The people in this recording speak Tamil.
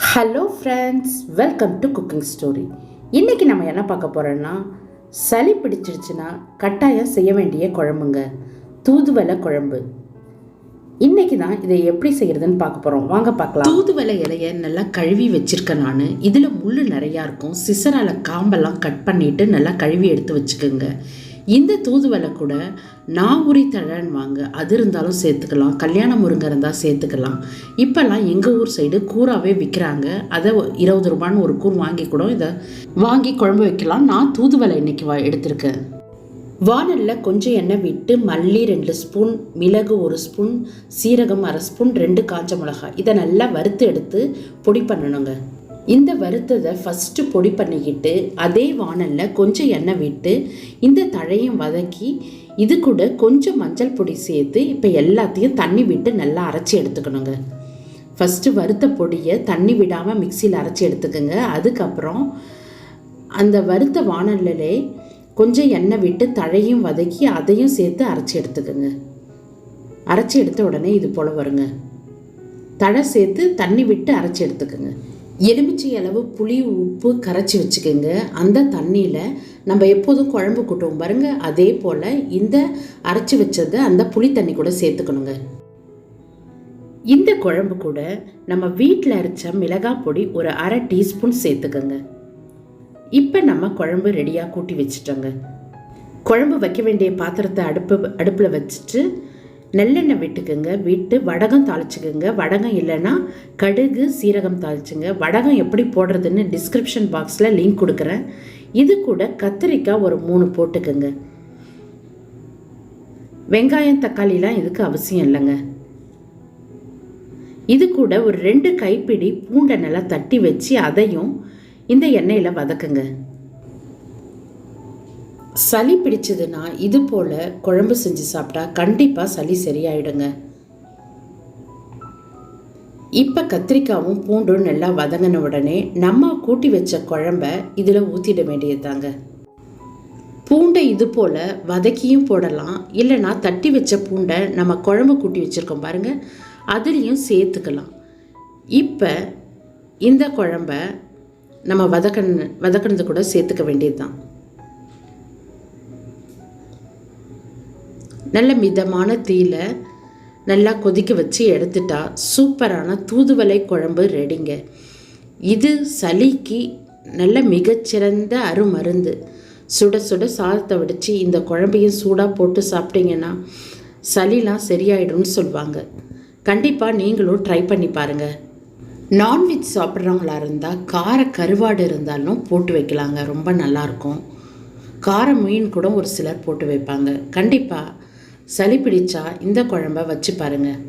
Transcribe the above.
Hello friends, welcome to cooking story. இன்றைக்கி நம்ம என்ன பார்க்க போகிறோன்னா, சளி பிடிச்சிருச்சுன்னா கட்டாயம் செய்ய வேண்டிய குழம்புங்க, தூதுவளை குழம்பு. இன்றைக்கி தான் இதை எப்படி செய்கிறதுன்னு பார்க்க போகிறோம். வாங்க பார்க்கலாம். தூதுவளை இலையை நல்லா கழுவி வச்சுருக்கேன் நான். இதில் முள் நிறையா இருக்கும். சிசரால் காம்பெல்லாம் கட் பண்ணிவிட்டு நல்லா கழுவி எடுத்து வச்சுக்கோங்க. இந்த தூதுவளை கூட நாவுரி தழைன்னு வாங்க, அது இருந்தாலும் சேர்த்துக்கலாம். கல்யாண முருங்கை இருந்தால் சேர்த்துக்கலாம். இப்போல்லாம் எங்கள் ஊர் சைடு கூறாவே விற்கிறாங்க. அதை 20 ரூபான்னு ஒரு கூர் வாங்கி கூட இதை வாங்கி குழம்பு வைக்கலாம். நான் தூதுவளை இன்னைக்கு எடுத்திருக்கேன். வானலில் கொஞ்சம் எண்ணெய் விட்டு மல்லி 2 ஸ்பூன், மிளகு 1 ஸ்பூன், சீரகம் 1/2 ஸ்பூன், 2 காஞ்ச மிளகாய் இதை நல்லா வறுத்து எடுத்து பொடி பண்ணணுங்க. இந்த வறுத்ததை ஃபஸ்ட்டு பொடி பண்ணிக்கிட்டு அதே வானலில் கொஞ்சம் எண்ணெய் விட்டு இந்த தழையும் வதக்கி இது கூட கொஞ்சம் மஞ்சள் பொடி சேர்த்து இப்போ எல்லாத்தையும் தண்ணி விட்டு நல்லா அரைச்சி எடுத்துக்கணுங்க. ஃபஸ்ட்டு வறுத்த பொடியை தண்ணி விடாமல் மிக்சியில் அரைச்சி எடுத்துக்கோங்க. அதுக்கப்புறம் அந்த வறுத்த வானலிலே கொஞ்சம் எண்ணெய் விட்டு தழையும் வதக்கி அதையும் சேர்த்து அரைச்சி எடுத்துக்கோங்க. அரைச்சி எடுத்த உடனே இது போல் வருங்க. தழை சேர்த்து தண்ணி விட்டு அரைச்சி எடுத்துக்கோங்க. எலுமிச்சை அளவு புளி உப்பு கரைச்சி வச்சுக்கோங்க. அந்த தண்ணியில் நம்ம எப்போதும் குழம்பு கூட்டுவோம் பாருங்கள், அதே போல் இந்த அரைச்சி வச்சதை அந்த புளி தண்ணி கூட சேர்த்துக்கணுங்க. இந்த குழம்பு கூட நம்ம வீட்டில் அரைச்ச மிளகாய் பொடி ஒரு 1/2 டீஸ்பூன் சேர்த்துக்கோங்க. இப்போ நம்ம குழம்பு ரெடியாக கூட்டி வச்சுட்டோங்க. குழம்பு வைக்க வேண்டிய பாத்திரத்தை அடுப்பில் வச்சுட்டு நல்லெண்ணெய் விட்டுக்குங்க. விட்டு வடகம் தாளிச்சுக்குங்க. வடகம் இல்லைன்னா கடுகு சீரகம் தாளிச்சுங்க. வடகம் எப்படி போடுறதுன்னு டிஸ்கிரிப்ஷன் பாக்ஸில் லிங்க் கொடுக்குறேன். இது கூட கத்திரிக்காய் ஒரு 3 போட்டுக்குங்க. வெங்காயம் தக்காளிலாம் இதுக்கு அவசியம் இல்லைங்க. இது கூட ஒரு 2 கைப்பிடி பூண்டை நல்லா தட்டி வச்சு அதையும் இந்த எண்ணெயில் வதக்குங்க. சளி பிடிச்சதுன்னா இது போல் குழம்பு செஞ்சு சாப்பிட்டா கண்டிப்பாக சளி சரியாயிடுங்க. இப்போ கத்திரிக்காயும் பூண்டும் நல்லா வதங்கின உடனே நம்ம கூட்டி வச்ச குழம்ப இதில் ஊற்றிட வேண்டியதாங்க. பூண்டை இது போல் வதக்கியும் போடலாம், இல்லைனா தட்டி வச்ச பூண்டை நம்ம குழம்பு கூட்டி வச்சுருக்கோம் பாருங்கள், அதுலேயும் சேர்த்துக்கலாம். இப்போ இந்த குழம்ப நம்ம வதக்கினது கூட சேர்த்துக்க வேண்டியது தான். நல்ல மிதமான தீயில நல்லா கொதிக்க வச்சு எடுத்துட்டா சூப்பரான தூதுவளை குழம்பு ரெடிங்க. இது சளிக்கு நல்ல மிகச்சிறந்த அருமருந்து. சுட சுட சாதத்தை வடித்து இந்த குழம்பையும் சூடாக போட்டு சாப்பிட்டீங்கன்னா சளிலாம் சரியாயிடும்னு சொல்லுவாங்க. கண்டிப்பாக நீங்களும் ட்ரை பண்ணி பாருங்கள். நான்வெஜ் சாப்பிட்றவங்களா இருந்தால் கார கருவாடு இருந்தாலும் போட்டு வைக்கலாங்க, ரொம்ப நல்லாயிருக்கும். கார மீன் கூட ஒரு சிலர் போட்டு வைப்பாங்க. கண்டிப்பாக சளி பிடிச்சா இந்த குழம்ப வச்சு பாருங்கள்.